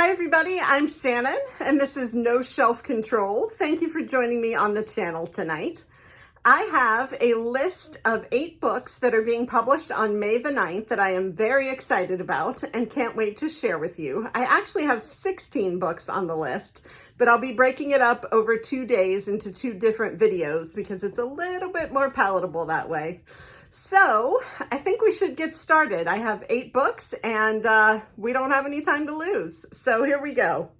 Hi everybody, I'm Shannon and this is No Shelf Control. Thank you for joining me on the channel tonight. I have a list of 8 books that are being published on May the 9th that I am very excited about and can't wait to share with you. I actually have 16 books on the list, but I'll be breaking it up over 2 days into 2 different videos because it's a little bit more palatable that way. So I think we should get started. I have 8 books and we don't have any time to lose. So here we go.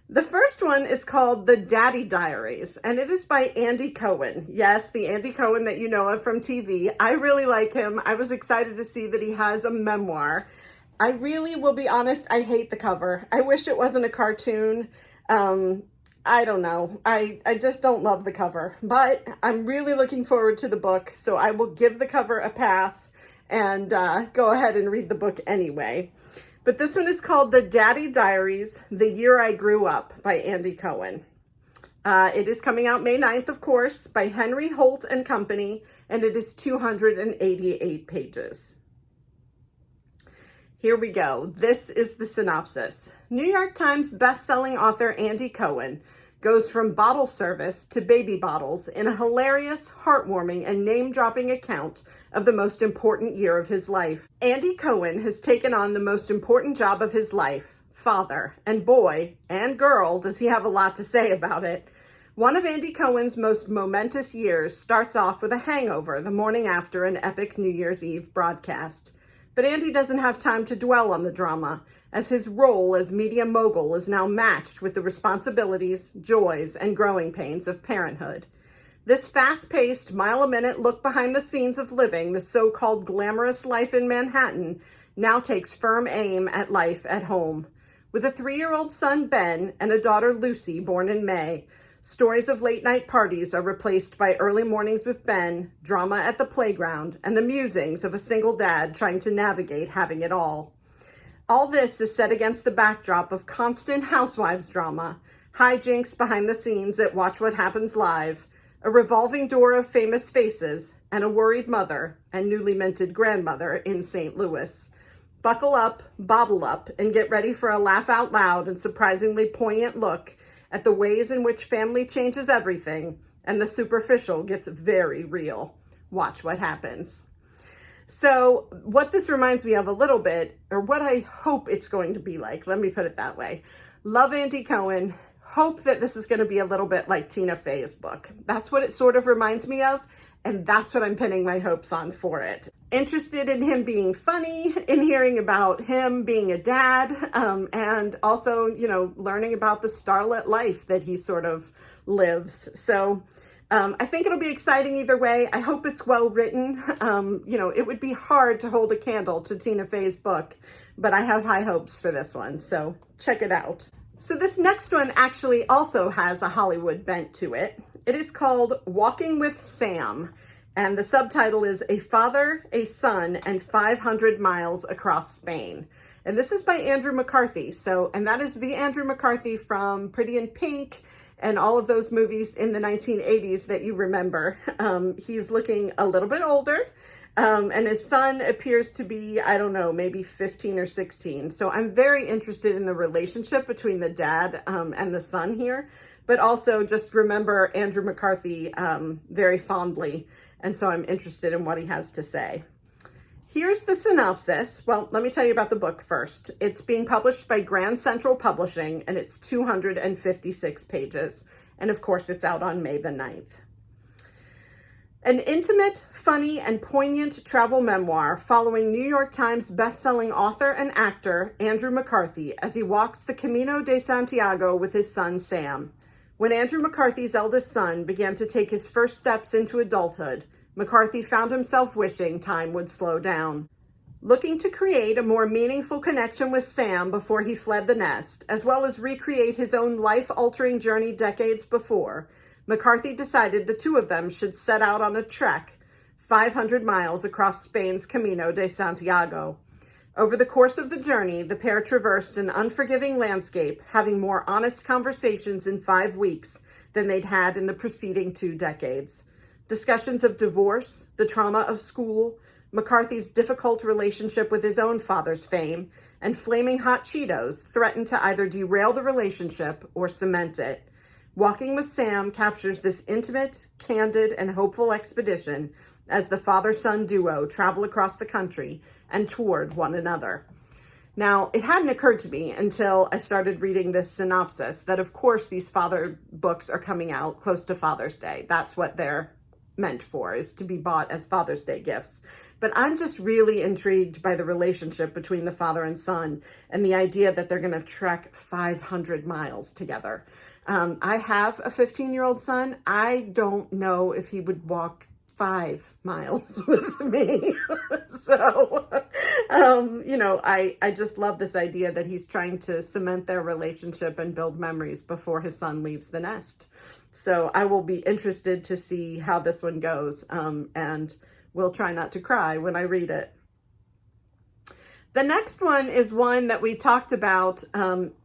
The first one is called The Daddy Diaries, and it is by Andy Cohen. Yes, the Andy Cohen that you know of from TV. I really like him. I was excited to see that he has a memoir. I really will be honest, I hate the cover. I wish it wasn't a cartoon. I don't know. I just don't love the cover, but I'm really looking forward to the book, so I will give the cover a pass and go ahead and read the book anyway. But this one is called The Daddy Diaries, The Year I Grew Up by Andy Cohen. It is coming out May 9th, of course, by Henry Holt and Company, and it is 288 pages. Here we go. This is the synopsis. New York Times bestselling author Andy Cohen goes from bottle service to baby bottles in a hilarious, heartwarming, and name-dropping account of the most important year of his life. Andy Cohen has taken on the most important job of his life, father, and boy and girl does he have a lot to say about it. One of Andy Cohen's most momentous years starts off with a hangover the morning after an epic New Year's Eve broadcast. But Andy doesn't have time to dwell on the drama, as his role as media mogul is now matched with the responsibilities, joys, and growing pains of parenthood. This fast-paced, mile-a-minute look behind the scenes of living the so-called glamorous life in Manhattan now takes firm aim at life at home. With a 3-year-old son, Ben, and a daughter, Lucy, born in May, stories of late-night parties are replaced by early mornings with Ben, drama at the playground, and the musings of a single dad trying to navigate having it all. All this is set against the backdrop of constant housewives drama, hijinks behind the scenes at Watch What Happens Live, a revolving door of famous faces, and a worried mother and newly minted grandmother in St. Louis. Buckle up, bottle up, and get ready for a laugh out loud and surprisingly poignant look at the ways in which family changes everything and the superficial gets very real. Watch what happens. So what this reminds me of a little bit, or what I hope it's going to be like, let me put it that way. Love Andy Cohen. Hope that this is going to be a little bit like Tina Fey's book. That's what it sort of reminds me of, and that's what I'm pinning my hopes on for it. Interested in him being funny, in hearing about him being a dad, and also, learning about the starlet life that he sort of lives. So I think it'll be exciting either way. I hope it's well written. It would be hard to hold a candle to Tina Fey's book, but I have high hopes for this one, so check it out. So this next one actually also has a Hollywood bent to it. It is called Walking with Sam, and the subtitle is A Father, a Son, and 500 Miles Across Spain. And this is by Andrew McCarthy. And that is the Andrew McCarthy from Pretty in Pink and all of those movies in the 1980s that you remember. He's looking a little bit older. And his son appears to be, I don't know, maybe 15 or 16. So I'm very interested in the relationship between the dad and the son here, but also just remember Andrew McCarthy very fondly. And so I'm interested in what he has to say. Here's the synopsis. Well, let me tell you about the book first. It's being published by Grand Central Publishing, and it's 256 pages. And of course, it's out on May the 9th. An intimate, funny, and poignant travel memoir following New York Times bestselling author and actor Andrew McCarthy as he walks the Camino de Santiago with his son Sam. When Andrew McCarthy's eldest son began to take his first steps into adulthood, McCarthy found himself wishing time would slow down. Looking to create a more meaningful connection with Sam before he fled the nest, as well as recreate his own life-altering journey decades before, McCarthy decided the two of them should set out on a trek 500 miles across Spain's Camino de Santiago. Over the course of the journey, the pair traversed an unforgiving landscape, having more honest conversations in 5 weeks than they'd had in the preceding 2 decades. Discussions of divorce, the trauma of school, McCarthy's difficult relationship with his own father's fame, and flaming hot Cheetos threaten to either derail the relationship or cement it. Walking with Sam captures this intimate, candid, and hopeful expedition as the father-son duo travel across the country and toward one another. Now, it hadn't occurred to me until I started reading this synopsis that, of course, these father books are coming out close to Father's Day. That's what they're meant for, is to be bought as Father's Day gifts. But I'm just really intrigued by the relationship between the father and son and the idea that they're going to trek 500 miles together. I have a 15-year-old son. I don't know if he would walk 5 miles with me. So, I just love this idea that he's trying to cement their relationship and build memories before his son leaves the nest. So I will be interested to see how this one goes, and will try not to cry when I read it. The next one is one that we talked about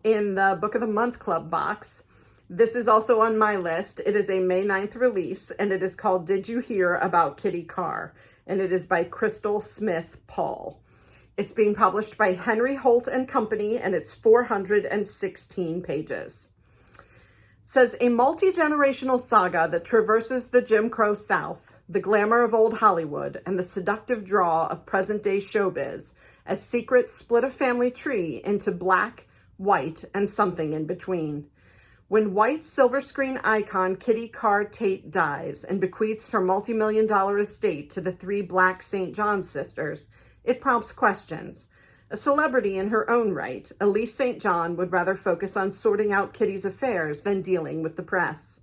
in the Book of the Month Club box. This is also on my list. It is a May 9th release, and it is called Did You Hear About Kitty Karr? And it is by Crystal Smith Paul. It's being published by Henry Holt and Company, and it's 416 pages. It says, a multi-generational saga that traverses the Jim Crow South, the glamour of old Hollywood, and the seductive draw of present-day showbiz, as secrets split a family tree into black, white, and something in between. When white silver screen icon Kitty Karr Tate dies and bequeaths her multi-million-dollar estate to the 3 black St. John sisters, it prompts questions. A celebrity in her own right, Elise St. John would rather focus on sorting out Kitty's affairs than dealing with the press.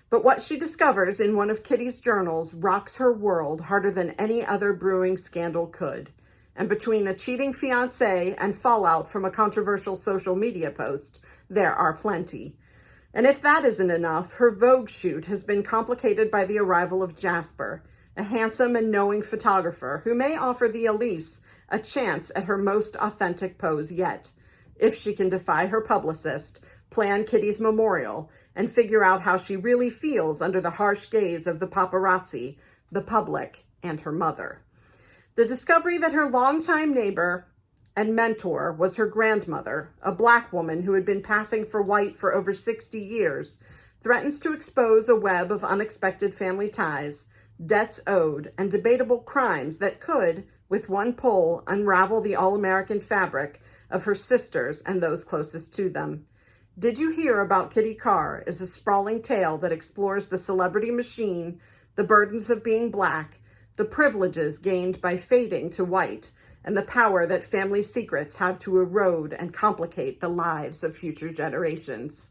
But what she discovers in one of Kitty's journals rocks her world harder than any other brewing scandal could. And between a cheating fiancé and fallout from a controversial social media post, there are plenty. And if that isn't enough, her Vogue shoot has been complicated by the arrival of Jasper, a handsome and knowing photographer who may offer the Elise a chance at her most authentic pose yet, if she can defy her publicist, plan Kitty's memorial, and figure out how she really feels under the harsh gaze of the paparazzi, the public, and her mother. The discovery that her longtime neighbor and mentor was her grandmother, a black woman who had been passing for white for over 60 years, threatens to expose a web of unexpected family ties, debts owed, and debatable crimes that could, with one pull, unravel the all-American fabric of her sisters and those closest to them. Did You Hear About Kitty Karr is a sprawling tale that explores the celebrity machine, the burdens of being black, the privileges gained by fading to white, and the power that family secrets have to erode and complicate the lives of future generations.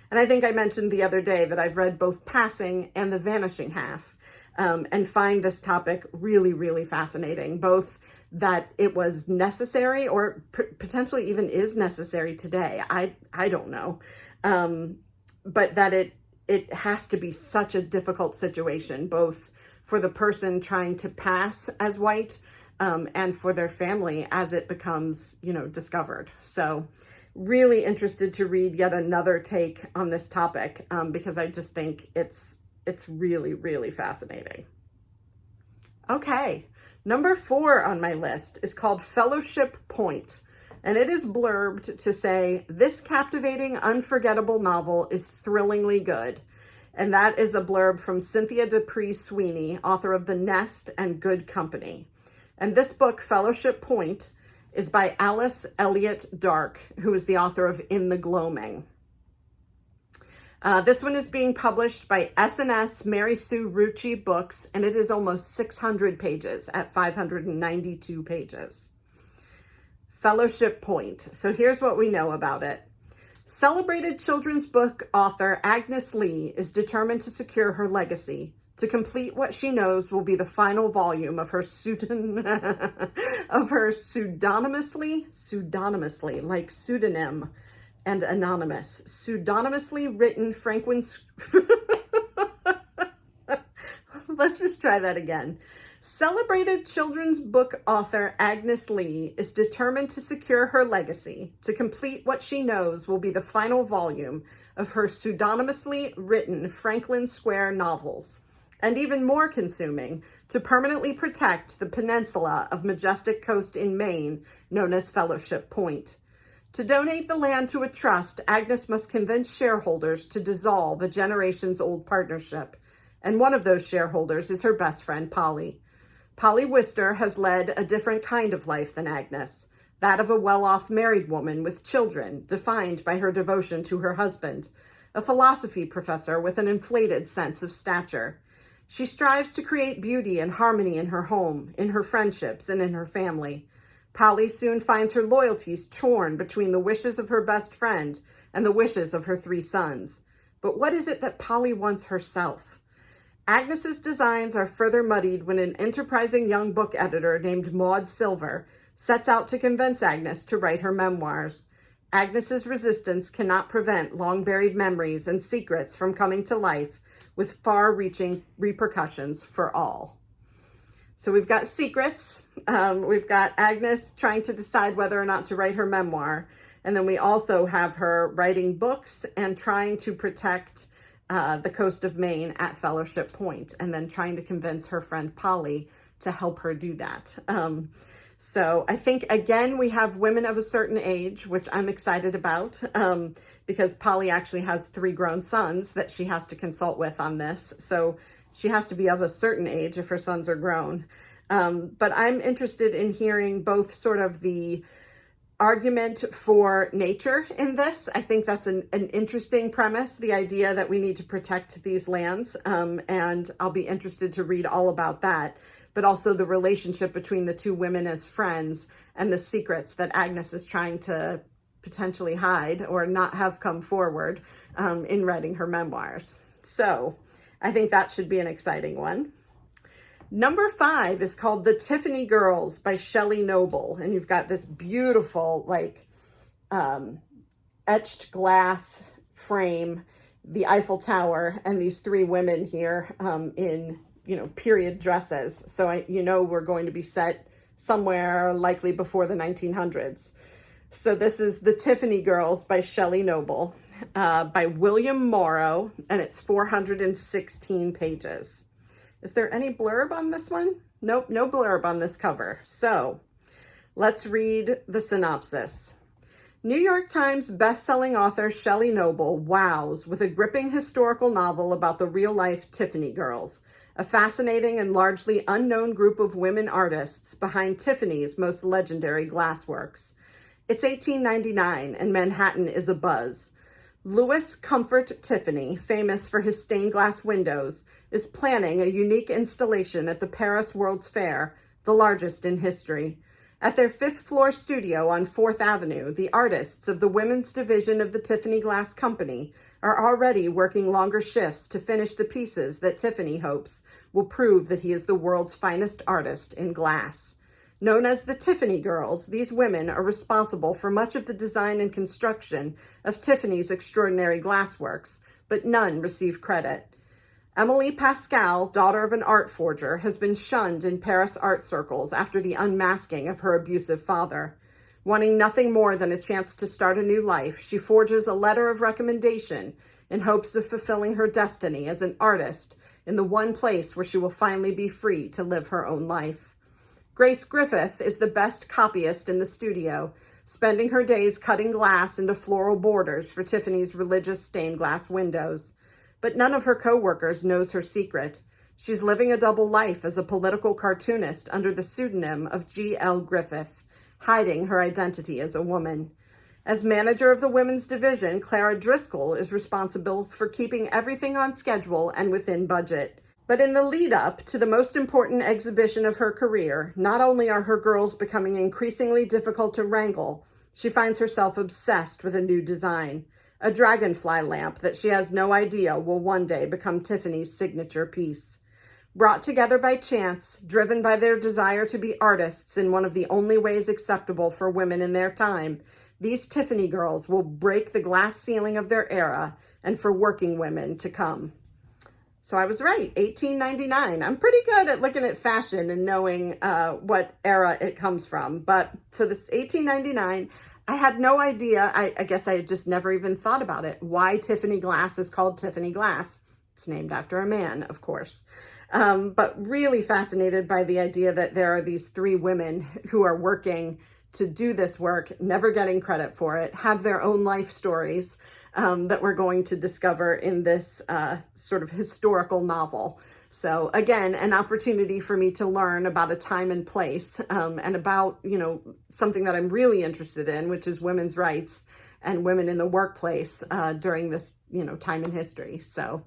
And I think I mentioned the other day that I've read both Passing and The Vanishing Half, and find this topic really, really fascinating, both that it was necessary or potentially even is necessary today. I don't know. But that it has to be such a difficult situation, both for the person trying to pass as white, and for their family as it becomes, discovered. So really interested to read yet another take on this topic, because I just think it's really, really fascinating. Okay, number 4 on my list is called Fellowship Point, and it is blurbed to say, this captivating, unforgettable novel is thrillingly good. And that is a blurb from Cynthia Dupree Sweeney, author of The Nest and Good Company. And this book, Fellowship Point, is by Alice Elliott Dark, who is the author of In the Gloaming. This one is being published by S&S Mary Sue Rucci Books, and it is almost 600 pages at 592 pages. Fellowship Point. So here's what we know about it. Celebrated children's book author Agnes Lee is determined to secure her legacy, to complete what she knows will be the final volume of her pseudonymously, like pseudonym and anonymous, pseudonymously written Franklin's, let's just try that again. Celebrated children's book author Agnes Lee is determined to secure her legacy, to complete what she knows will be the final volume of her pseudonymously written Franklin Square novels, and even more consuming, to permanently protect the peninsula of majestic coast in Maine known as Fellowship Point. To donate the land to a trust, Agnes must convince shareholders to dissolve a generations-old partnership, and one of those shareholders is her best friend, Polly. Polly Wister has led a different kind of life than Agnes, that of a well-off married woman with children, defined by her devotion to her husband, a philosophy professor with an inflated sense of stature. She strives to create beauty and harmony in her home, in her friendships, and in her family. Polly soon finds her loyalties torn between the wishes of her best friend and the wishes of her 3 sons. But what is it that Polly wants herself? Agnes's designs are further muddied when an enterprising young book editor named Maud Silver sets out to convince Agnes to write her memoirs. Agnes's resistance cannot prevent long-buried memories and secrets from coming to life, with far-reaching repercussions for all. So we've got secrets. We've got Agnes trying to decide whether or not to write her memoir. And then we also have her writing books and trying to protect the coast of Maine at Fellowship Point, and then trying to convince her friend Polly to help her do that. So I think, again, we have women of a certain age, which I'm excited about, because Polly actually has 3 grown sons that she has to consult with on this. So she has to be of a certain age if her sons are grown. But I'm interested in hearing both sort of the argument for nature in this. I think that's an interesting premise, the idea that we need to protect these lands. And I'll be interested to read all about that, but also the relationship between the 2 women as friends and the secrets that Agnes is trying to potentially hide or not have come forward in writing her memoirs. So I think that should be an exciting one. Number 5 is called The Tiffany Girls by Shelley Noble. And you've got this beautiful, etched glass frame, the Eiffel Tower, and these 3 women here in, period dresses. So we're going to be set somewhere likely before the 1900s. So this is The Tiffany Girls by Shelley Noble, by William Morrow, and it's 416 pages. Is there any blurb on this one? Nope, no blurb on this cover. So let's read the synopsis. New York Times bestselling author Shelley Noble wows with a gripping historical novel about the real-life Tiffany Girls, a fascinating and largely unknown group of women artists behind Tiffany's most legendary glassworks. It's 1899 and Manhattan is abuzz. Louis Comfort Tiffany, famous for his stained glass windows, is planning a unique installation at the Paris World's Fair, the largest in history. At their 5th floor studio on 4th Avenue, the artists of the women's division of the Tiffany Glass Company are already working longer shifts to finish the pieces that Tiffany hopes will prove that he is the world's finest artist in glass. Known as the Tiffany Girls, these women are responsible for much of the design and construction of Tiffany's extraordinary glassworks, but none receive credit. Emily Pascal, daughter of an art forger, has been shunned in Paris art circles after the unmasking of her abusive father. Wanting nothing more than a chance to start a new life, she forges a letter of recommendation in hopes of fulfilling her destiny as an artist in the one place where she will finally be free to live her own life. Grace Griffith is the best copyist in the studio, spending her days cutting glass into floral borders for Tiffany's religious stained glass windows. But none of her co-workers knows her secret. She's living a double life as a political cartoonist under the pseudonym of G.L. Griffith, hiding her identity as a woman. As manager of the women's division, Clara Driscoll is responsible for keeping everything on schedule and within budget. But in the lead up to the most important exhibition of her career, not only are her girls becoming increasingly difficult to wrangle, she finds herself obsessed with a new design, a dragonfly lamp that she has no idea will one day become Tiffany's signature piece. Brought together by chance, driven by their desire to be artists in one of the only ways acceptable for women in their time, these Tiffany girls will break the glass ceiling of their era and for working women to come. So I was right, 1899. I'm pretty good at looking at fashion and knowing what era it comes from. But so this 1899, I had no idea. I guess I had just never even thought about it. Why Tiffany glass is called Tiffany glass. It's named after a man, of course. But really fascinated by the idea that there are these three women who are working to do this work, never getting credit for it, have their own life stories that we're going to discover in this sort of historical novel. So again, an opportunity for me to learn about a time and place and about, something that I'm really interested in, which is women's rights and women in the workplace during this, time in history. So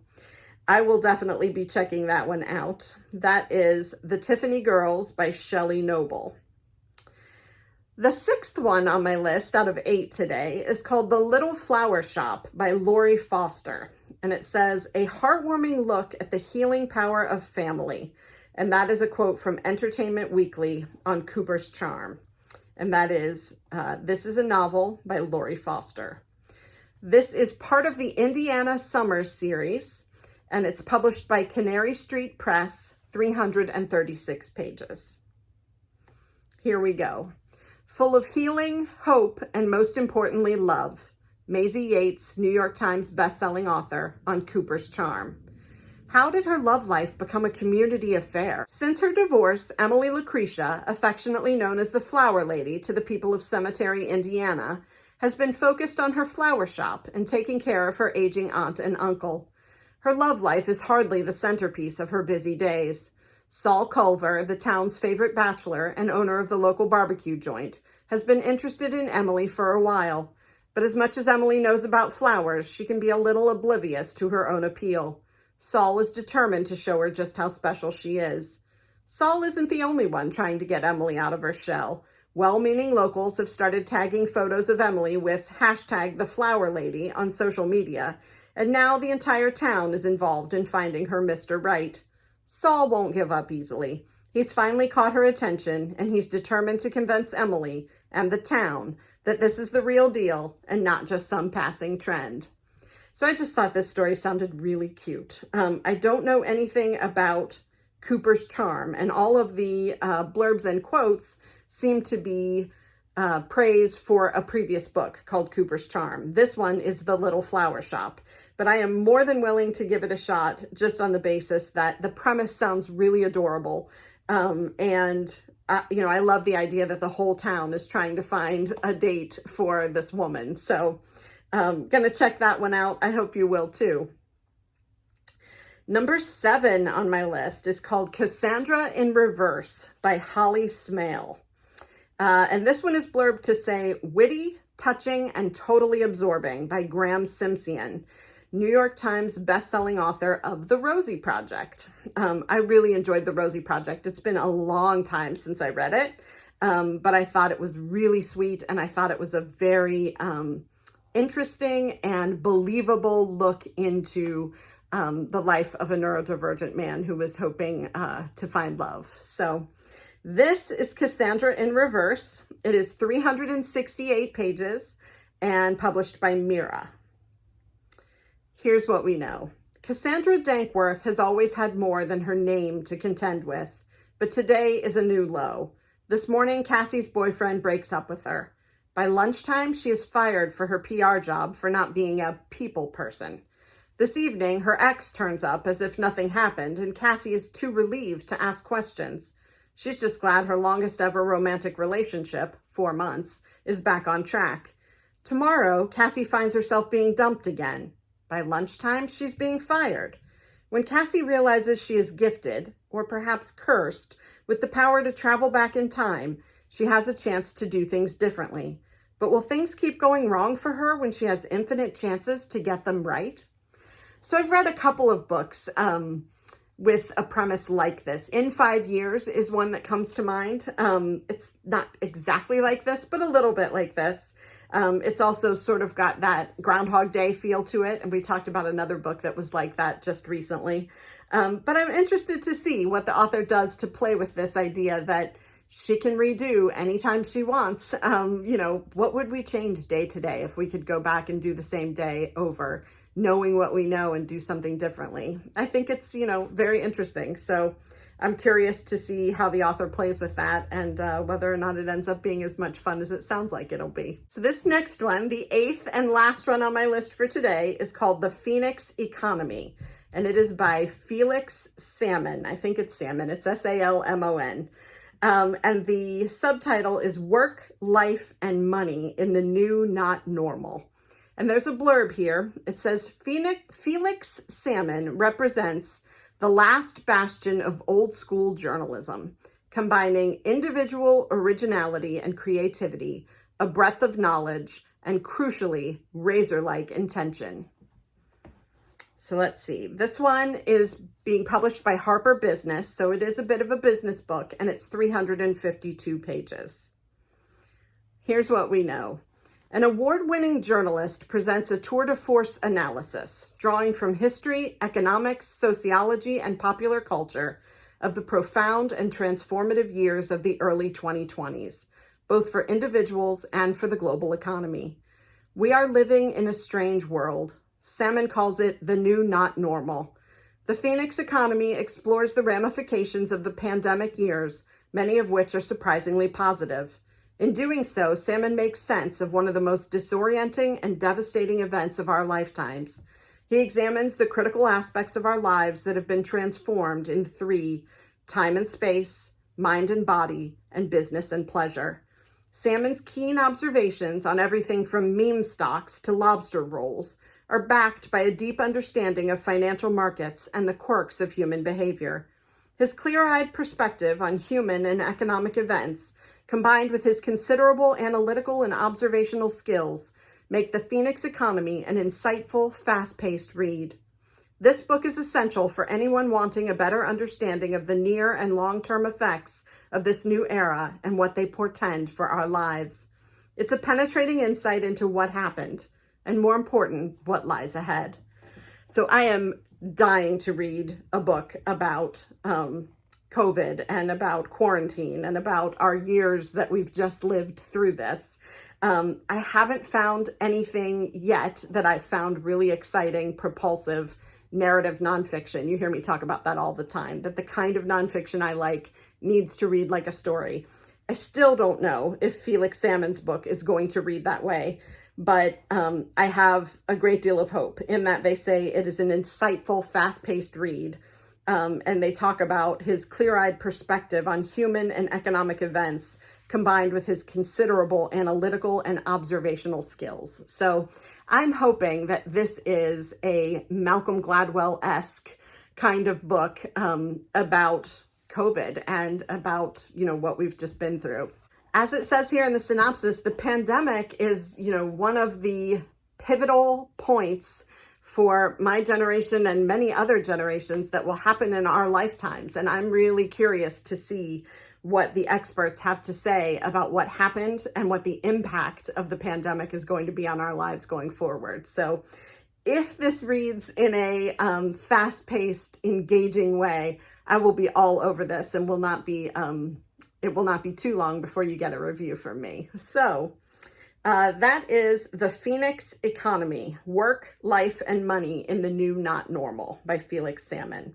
I will definitely be checking that one out. That is The Tiffany Girls by Shelley Noble. The sixth one on my list out of 8 today is called The Little Flower Shop by Lori Foster. And it says, a heartwarming look at the healing power of family. And that is a quote from Entertainment Weekly on Cooper's Charm. And that is, this is a novel by Lori Foster. This is part of the Indiana Summers series, and it's published by Canary Street Press, 336 pages. Here we go. Full of healing, hope, and most importantly, love. Maisie Yates, New York Times bestselling author, on Cooper's Charm. How did her love life become a community affair? Since her divorce, Emily Lucretia, affectionately known as the Flower Lady to the people of Cemetery, Indiana, has been focused on her flower shop and taking care of her aging aunt and uncle. Her love life is hardly the centerpiece of her busy days. Saul Culver, the town's favorite bachelor and owner of the local barbecue joint, has been interested in Emily for a while. But as much as Emily knows about flowers, she can be a little oblivious to her own appeal. Saul is determined to show her just how special she is. Saul isn't the only one trying to get Emily out of her shell. Well-meaning locals have started tagging photos of Emily with hashtag the Flower Lady on social media, and now the entire town is involved in finding her Mr. Right. Saul won't give up easily. He's finally caught her attention, and he's determined to convince Emily and the town that this is the real deal and not just some passing trend. So I just thought this story sounded really cute. I don't know anything about Cooper's Charm, and all of the blurbs and quotes seem to be praise for a previous book called Cooper's Charm. This one is The Little Flower Shop, but I am more than willing to give it a shot just on the basis that the premise sounds really adorable. I love the idea that the whole town is trying to find a date for this woman. So gonna check that one out. I hope you will too. Number 7 on my list is called Cassandra in Reverse by Holly Smale. And this one is blurbed to say, witty, touching, and totally absorbing by Graham Simpson, New York Times bestselling author of The Rosie Project. I really enjoyed The Rosie Project. It's been a long time since I read it, but I thought it was really sweet, and I thought it was a very interesting and believable look into the life of a neurodivergent man who was hoping to find love. So this is Cassandra in Reverse. It is 368 pages and published by Mira. Here's what we know. Cassandra Dankworth has always had more than her name to contend with, but today is a new low. This morning, Cassie's boyfriend breaks up with her. By lunchtime, she is fired for her PR job for not being a people person. This evening, her ex turns up as if nothing happened, and Cassie is too relieved to ask questions. She's just glad her longest ever romantic relationship, 4 months, is back on track. Tomorrow, Cassie finds herself being dumped again. By lunchtime, she's being fired. When Cassie realizes she is gifted, or perhaps cursed, with the power to travel back in time, she has a chance to do things differently. But will things keep going wrong for her when she has infinite chances to get them right? So I've read a couple of books with a premise like this. In 5 Years is one that comes to mind. It's not exactly like this, but a little bit like this. It's also sort of got that Groundhog Day feel to it. And we talked about another book that was like that just recently. But I'm interested to see what the author does to play with this idea that she can redo anytime she wants. What would we change day to day if we could go back and do the same day over, knowing what we know and do something differently? I think it's, very interesting. So I'm curious to see how the author plays with that and whether or not it ends up being as much fun as it sounds like it'll be. So this next one, the 8th and last one on my list for today, is called The Phoenix Economy and it is by Felix Salmon. I think it's Salmon. It's Salmon. And the subtitle is Work, Life, and Money in the New Not Normal. And there's a blurb here. It says, Felix Salmon represents the last bastion of old school journalism, combining individual originality and creativity, a breadth of knowledge, and crucially, razor-like intention. So let's see. This one is being published by Harper Business, so it is a bit of a business book, and it's 352 pages. Here's what we know. An award-winning journalist presents a tour de force analysis, drawing from history, economics, sociology, and popular culture of the profound and transformative years of the early 2020s, both for individuals and for the global economy. We are living in a strange world. Salmon calls it the new not normal. The Phoenix economy explores the ramifications of the pandemic years, many of which are surprisingly positive. In doing so, Salmon makes sense of one of the most disorienting and devastating events of our lifetimes. He examines the critical aspects of our lives that have been transformed in three: time and space, mind and body, and business and pleasure. Salmon's keen observations on everything from meme stocks to lobster rolls are backed by a deep understanding of financial markets and the quirks of human behavior. His clear-eyed perspective on human and economic events, combined with his considerable analytical and observational skills, make the Phoenix economy an insightful, fast-paced read. This book is essential for anyone wanting a better understanding of the near and long-term effects of this new era and what they portend for our lives. It's a penetrating insight into what happened, and more important, what lies ahead. So I am dying to read a book about COVID and about quarantine and about our years that we've just lived through this. I haven't found anything yet that I've found really exciting, propulsive, narrative nonfiction. You hear me talk about that all the time, that the kind of nonfiction I like needs to read like a story. I still don't know if Felix Salmon's book is going to read that way, but I have a great deal of hope in that they say it is an insightful, fast-paced read. And they talk about his clear-eyed perspective on human and economic events combined with his considerable analytical and observational skills. So I'm hoping that this is a Malcolm Gladwell-esque kind of book about COVID and about, what we've just been through. As it says here in the synopsis, the pandemic is, one of the pivotal points for my generation and many other generations that will happen in our lifetimes. And I'm really curious to see what the experts have to say about what happened and what the impact of the pandemic is going to be on our lives going forward. So if this reads in a fast-paced, engaging way, I will be all over this and it will not be too long before you get a review from me. So that is The Phoenix Economy, Work, Life, and Money in the New Not Normal by Felix Salmon.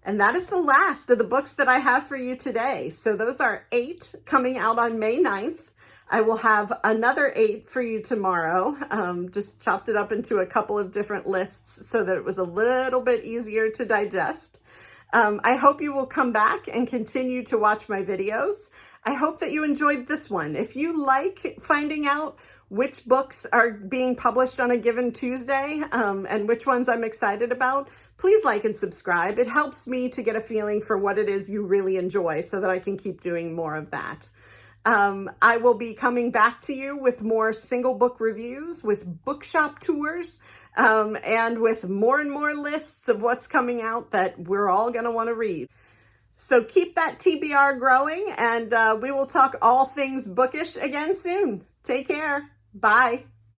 And that is the last of the books that I have for you today. So those are 8 coming out on May 9th. I will have another 8 for you tomorrow. Just chopped it up into a couple of different lists so that it was a little bit easier to digest. I hope you will come back and continue to watch my videos. I hope that you enjoyed this one. If you like finding out which books are being published on a given Tuesday and which ones I'm excited about, please like and subscribe. It helps me to get a feeling for what it is you really enjoy so that I can keep doing more of that. I will be coming back to you with more single book reviews, with bookshop tours, and with more and more lists of what's coming out that we're all going to want to read. So keep that TBR growing, and we will talk all things bookish again soon. Take care. Bye.